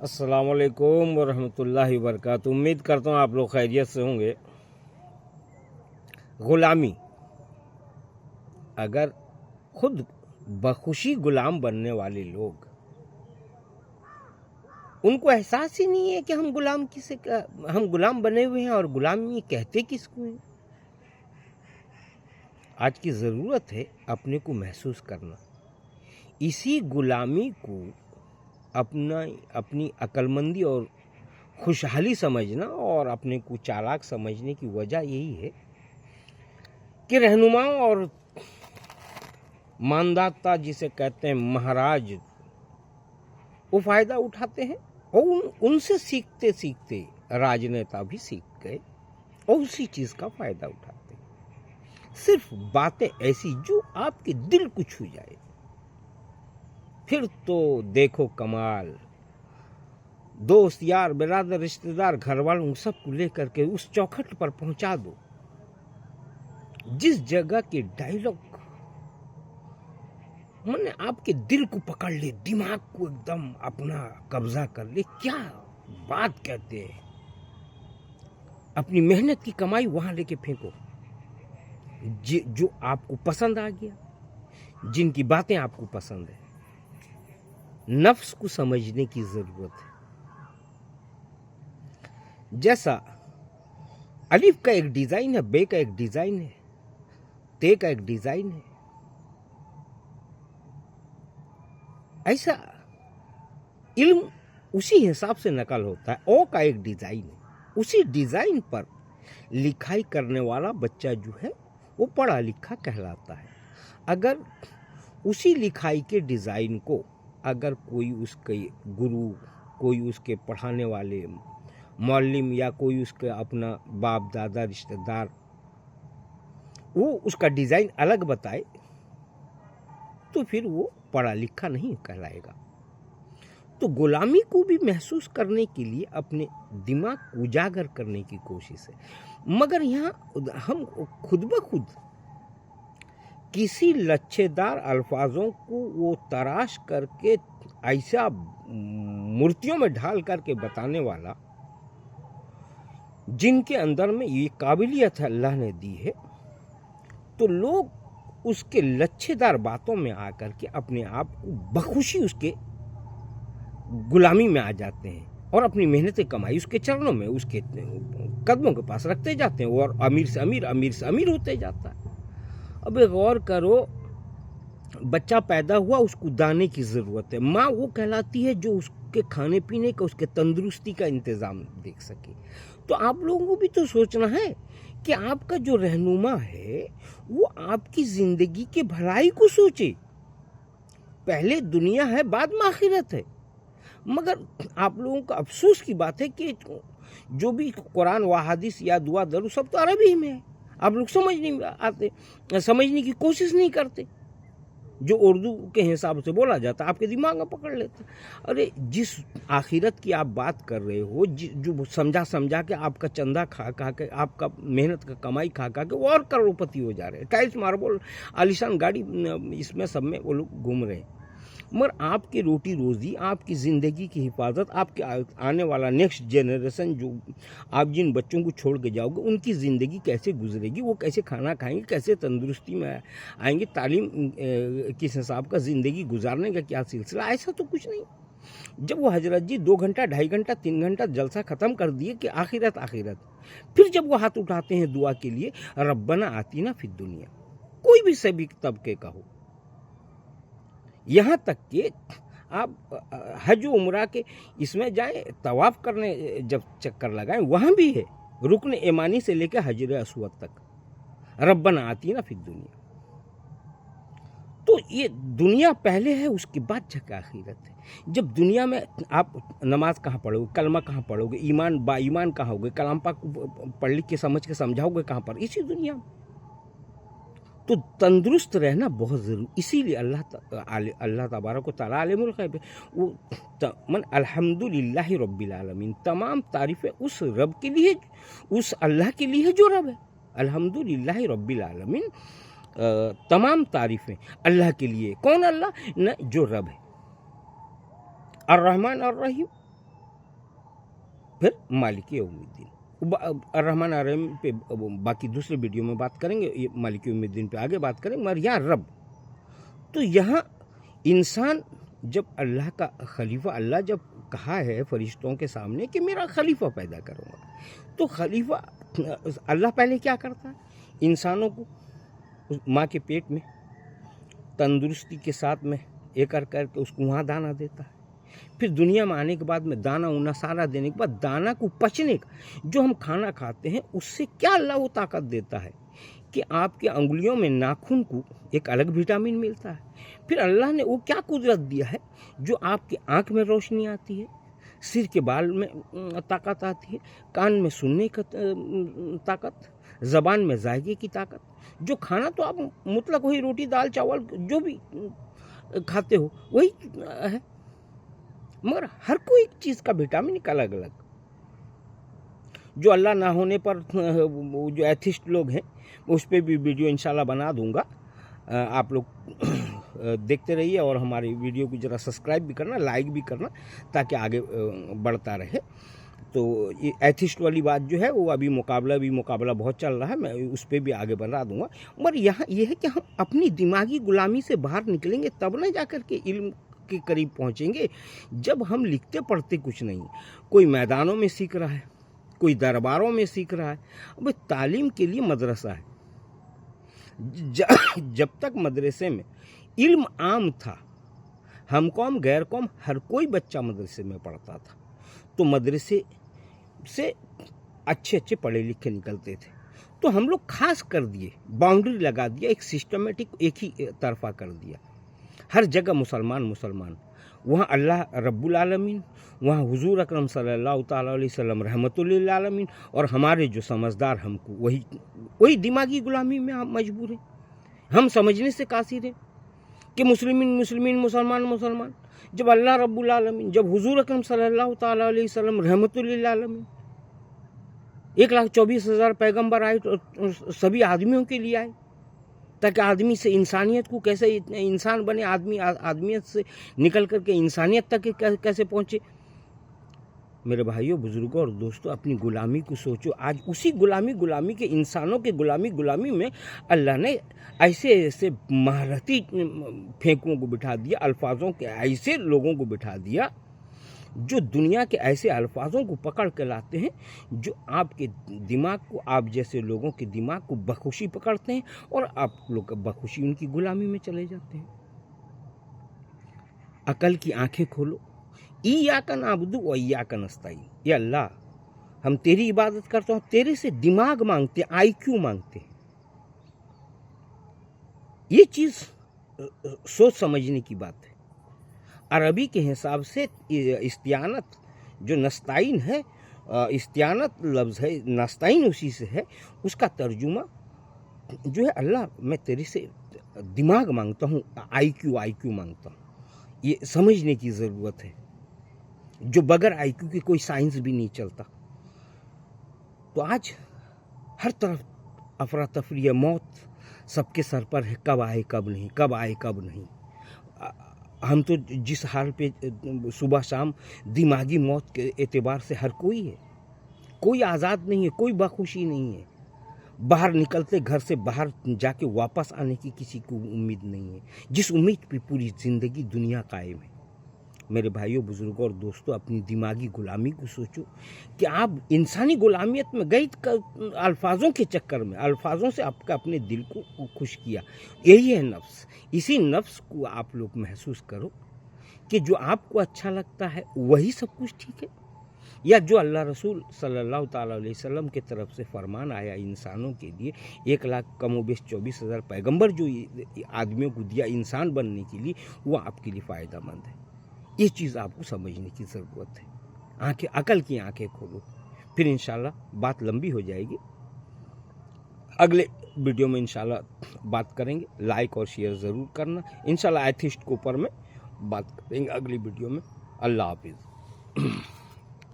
السلام علیکم ورحمۃ اللہ وبرکاتہ۔ امید کرتا ہوں آپ لوگ خیریت سے ہوں گے۔ غلامی، اگر خود بخوشی غلام بننے والے لوگ، ان کو احساس ہی نہیں ہے کہ ہم غلام بنے ہوئے ہیں، اور غلامی کہتے کس کو ہیں۔ آج کی ضرورت ہے اپنے کو محسوس کرنا، اسی غلامی کو اپنی عقل مندی اور خوشحالی سمجھنا، اور اپنے کو چالاک سمجھنے کی وجہ یہی ہے کہ رہنما اور مانداتا جسے کہتے ہیں مہاراج، وہ فائدہ اٹھاتے ہیں، اور ان سے سیکھتے سیکھتے راجنیتا بھی سیکھ گئے اور اسی چیز کا فائدہ اٹھاتے ہیں۔ صرف باتیں ایسی جو آپ کے دل کو چھو جائے، پھر تو دیکھو کمال۔ دوست، یار، برادر، رشتہ دار، گھر والوں سب کو لے کر کے اس چوکھٹ پر پہنچا دو جس جگہ کے ڈائلاگ آپ کے دل کو پکڑ لے، دماغ کو ایک دم اپنا قبضہ کر لے۔ کیا بات کہتے ہیں، اپنی محنت کی کمائی وہاں لے کے پھینکو جو آپ کو پسند آ گیا، جن کی باتیں آپ کو پسند ہے۔ نفس کو سمجھنے کی ضرورت ہے۔ جیسا الف کا ایک ڈیزائن ہے، بے کا ایک ڈیزائن ہے، تے کا ایک ڈیزائن ہے، ایسا علم اسی حساب سے نقل ہوتا ہے۔ او کا ایک ڈیزائن ہے، اسی ڈیزائن پر لکھائی کرنے والا بچہ جو ہے وہ پڑھا لکھا کہلاتا ہے۔ اگر اسی لکھائی کے ڈیزائن کو اگر کوئی اس کے گرو، کوئی اس کے پڑھانے والے معلم، یا کوئی اس کا اپنا باپ دادا رشتہ دار، وہ اس کا ڈیزائن الگ بتائے تو پھر وہ پڑھا لکھا نہیں کہلائے گا۔ تو غلامی کو بھی محسوس کرنے کے لیے اپنے دماغ کو اجاگر کرنے کی کوشش ہے، مگر یہاں ہم خود بخود کسی لچھے دار الفاظوں کو وہ تراش کر کے ایسا مورتیوں میں ڈھال کر کے بتانے والا، جن کے اندر میں یہ قابلیت اللہ نے دی ہے، تو لوگ اس کے لچھے دار باتوں میں آ کر کے اپنے آپ کو بخوشی اس کے غلامی میں آ جاتے ہیں، اور اپنی محنت کمائی اس کے چرنوں میں، اس کے قدموں کے پاس رکھتے جاتے ہیں، اور امیر سے امیر، امیر سے امیر ہوتے جاتا ہے۔ اب غور کرو، بچہ پیدا ہوا، اس کو دانے کی ضرورت ہے، ماں وہ کہلاتی ہے جو اس کے کھانے پینے کا، اس کے تندرستی کا انتظام دیکھ سکے۔ تو آپ لوگوں کو بھی تو سوچنا ہے کہ آپ کا جو رہنما ہے وہ آپ کی زندگی کے بھلائی کو سوچے۔ پہلے دنیا ہے، بعد میں آخرت ہے، مگر آپ لوگوں کا افسوس کی بات ہے کہ جو بھی قرآن و حدیث یا دعا درود سب تو عربی میں ہے، آپ لوگ سمجھنے کی کوشش نہیں کرتے۔ جو اردو کے حساب سے بولا جاتا ہے آپ کے دماغ میں پکڑ لیتا۔ ارے جس آخرت کی آپ بات کر رہے ہو، جو سمجھا کے آپ کا چندہ کھا کے، آپ کا محنت کا کمائی کھا کے وہ اور کروڑپتی ہو جا رہے ہیں، ٹائلس ماربل عالیشان گاڑی اس میں سب میں وہ لوگ گھوم رہے ہیں، مگر آپ کی روٹی روزی، آپ کی زندگی کی حفاظت، آپ کے آنے والا نیکسٹ جنریشن، جو آپ جن بچوں کو چھوڑ کے جاؤ گے، ان کی زندگی کیسے گزرے گی، وہ کیسے کھانا کھائیں گے، کیسے تندرستی میں آئیں گے، تعلیم کس حساب کا زندگی گزارنے کا کیا سلسلہ؟ ایسا تو کچھ نہیں۔ جب وہ حضرت جی 2 گھنٹہ، 2.5 گھنٹہ، 3 گھنٹہ جلسہ ختم کر دیے کہ آخرت آخرت، پھر جب وہ ہاتھ اٹھاتے ہیں دعا کے لیے، ربنا آتینا فی الدنیا، کوئی بھی سبھی طبقے کا ہو، یہاں تک کہ آپ حج و عمرہ کے اس میں جائیں، طواف کرنے جب چکر لگائیں، وہاں بھی ہے رکن ایمانی سے لے کے حجر اسود تک، ربنا آتینا فی الدنیا۔ تو یہ دنیا پہلے ہے، اس کے بعد جا کے آخرت ہے۔ جب دنیا میں آپ نماز کہاں پڑھو گے، کلمہ کہاں پڑھو گے، ایمان با ایمان کہاں ہوگے، کلام پاک پڑھ لکھ کے سمجھ کے سمجھاؤ گے کہاں پر؟ اسی دنیا میں۔ تو تندرست رہنا بہت ضروری، اسی لیے اللہ تبارک و تعالیٰ عالم الغیب ہے، الحمدللہ رب العالمین، تمام تعریفیں اس رب کے لیے، اس اللہ کے لیے جو رب ہے۔ الحمدللہ رب العالمین، تمام تعریفیں اللہ کے لیے۔ کون اللہ؟ نہ جو رب ہے، الرحمن الرحیم، फिर मालिक यौमिद्दीन। अर्रहमान अर्रहीम पे बाकी दूसरे वीडियो में बात करेंगे, ये मालिक यौमिद्दीन पे आगे बात करेंगे। मगर यहाँ रब, तो यहाँ इंसान जब अल्लाह का खलीफा, अल्लाह जब कहा है फरिश्तों के सामने कि मेरा खलीफा पैदा करूँगा, तो खलीफा अल्लाह पहले क्या करता है, इंसानों को माँ के पेट में तंदुरुस्ती के साथ में एक करके उसको वहाँ दाना देता है। फिर दुनिया में आने के बाद में दाना उना सारा देने के बाद दाना को पचने का, जो हम खाना खाते हैं उससे क्या अल्लाह वो ताकत देता है कि आपके अंगुलियों में नाखून को एक अलग विटामिन मिलता है। फिर अल्लाह ने वो क्या कुदरत दिया है, जो आपकी आँख में रोशनी आती है, सिर के बाल में ताकत आती है, कान में सुनने का ताकत, ज़बान में जायके की ताकत। जो खाना तो आप मुतलक वही रोटी दाल चावल जो भी खाते हो वही है, मगर हर कोई चीज़ का विटामिन अलग अलग। जो अल्लाह ना होने पर जो एथिस्ट लोग हैं उस पर भी वीडियो इंशाल्लाह बना दूंगा, आप लोग देखते रहिए और हमारी वीडियो को ज़रा सब्सक्राइब भी करना, लाइक भी करना, ताकि आगे बढ़ता रहे। तो ये एथिस्ट वाली बात जो है वो अभी मुकाबला बहुत चल रहा है, मैं उस पर भी आगे बढ़ा दूंगा। मगर यहाँ ये है कि हम अपनी दिमागी गुलामी से बाहर निकलेंगे तब ना जाकर के इल्म के करीब पहुँचेंगे। जब हम लिखते पढ़ते कुछ नहीं, कोई मैदानों में सीख रहा है, कोई दरबारों में सीख रहा है। अब तालीम के लिए मदरसा है। जब तक मदरसे में इल्म आम था, हम कौम गैर कौम हर कोई बच्चा मदरसे में पढ़ता था, तो मदरसे से अच्छे पढ़े लिखे निकलते थे। तो हम लोग खास कर दिए, बाउंड्री लगा दिया, एक सिस्टमेटिक एक ही तरफा कर दिया। हर जगह मुसलमान, वहाँ अल्लाह रब्बुल आलमीन, वहाँ हुजूर अकरम सल्लल्लाहु ताला अलैहि वसल्लम रहमतुल लिल आलमीन, और हमारे जो समझदार हमको वही दिमागी गुलामी में हम मजबूर हैं। हम समझने से कासिर हैं कि मुसलमान। जब अल्लाह रब्बुल आलमीन, जब हुजूर अकरम सल्लल्लाहु ताला अलैहि वसल्लम रहमतुल लिल आलमीन, 1,24,000 पैगंबर आए तो सभी आदमियों के लिए आए, ताकि आदमी से इंसानियत को कैसे इंसान बने, आदमियत से निकल करके इंसानियत तक कैसे पहुँचे। मेरे भाइयों, बुजुर्गों और दोस्तों, अपनी गुलामी को सोचो। आज उसी गुलामी के, इंसानों के गुलामी में अल्लाह ने ऐसे महारथी फेंकों को बिठा दिया, अल्फाजों के ऐसे लोगों को बिठा दिया जो दुनिया के ऐसे अल्फाजों को पकड़ के लाते हैं जो आपके दिमाग को, आप जैसे लोगों के दिमाग को बखुशी पकड़ते हैं और आप लोग बखुशी उनकी गुलामी में चले जाते हैं। अकल की आंखें खोलो। इय्याका नअबुदु व इय्याका नस्तईन। या अल्लाह, हम तेरी इबादत करते हैं, तेरे से दिमाग मांगते, IQ मांगते। ये चीज़ सोच समझने की बात है। अरबी के हिसाब से इस्तियानत जो नस्ताइन है, इस्तियानत लफ्ज़ है, नस्ताइन उसी से है, उसका तर्जुमा जो है, अल्लाह मैं तेरे से दिमाग मांगता हूँ, IQ मांगता हूँ। ये समझने की ज़रूरत है, जो बगैर IQ के कोई साइंस भी नहीं चलता। तो आज हर तरफ अफरा तफरी है, मौत सबके सर पर है, कब आए कब नहीं। हम तो जिस हाल पे सुबह शाम दिमागी मौत के एतबार से हर कोई है, कोई आज़ाद नहीं है, कोई बखुशी नहीं है। बाहर निकलते घर से बाहर जाके वापस आने की किसी को उम्मीद नहीं है, जिस उम्मीद पे पूरी ज़िंदगी दुनिया कायम है। मेरे भाइयों, बुजुर्गों और दोस्तों, अपनी दिमागी गुलामी को सोचो कि आप इंसानी गुलामियत में गए, अल्फाजों के चक्कर में, अल्फाजों से आपका अपने दिल को खुश किया। यही है नफ्स। इसी नफ्स को आप लोग महसूस करो कि जो आपको अच्छा लगता है वही सब कुछ ठीक है, या जो अल्लाह रसूल सल्लल्लाहु ताला अलैहि वसल्लम की तरफ से फरमान आया इंसानों के लिए, 1,00,000 कमोबेश 24,000 पैगंबर जो आदमियों को दिया इंसान बनने के लिए, वो आपके लिए फ़ायदा मंद है। ये चीज़ आपको समझने की ज़रूरत है। अकल की आंखें खोलो। फिर इंशाल्लाह बात लंबी हो जाएगी, अगले वीडियो में इंशाल्लाह बात करेंगे। लाइक और शेयर ज़रूर करना। इंशाल्लाह एथिस्ट के ऊपर में बात करेंगे अगली वीडियो में। अल्लाह हाफिज़।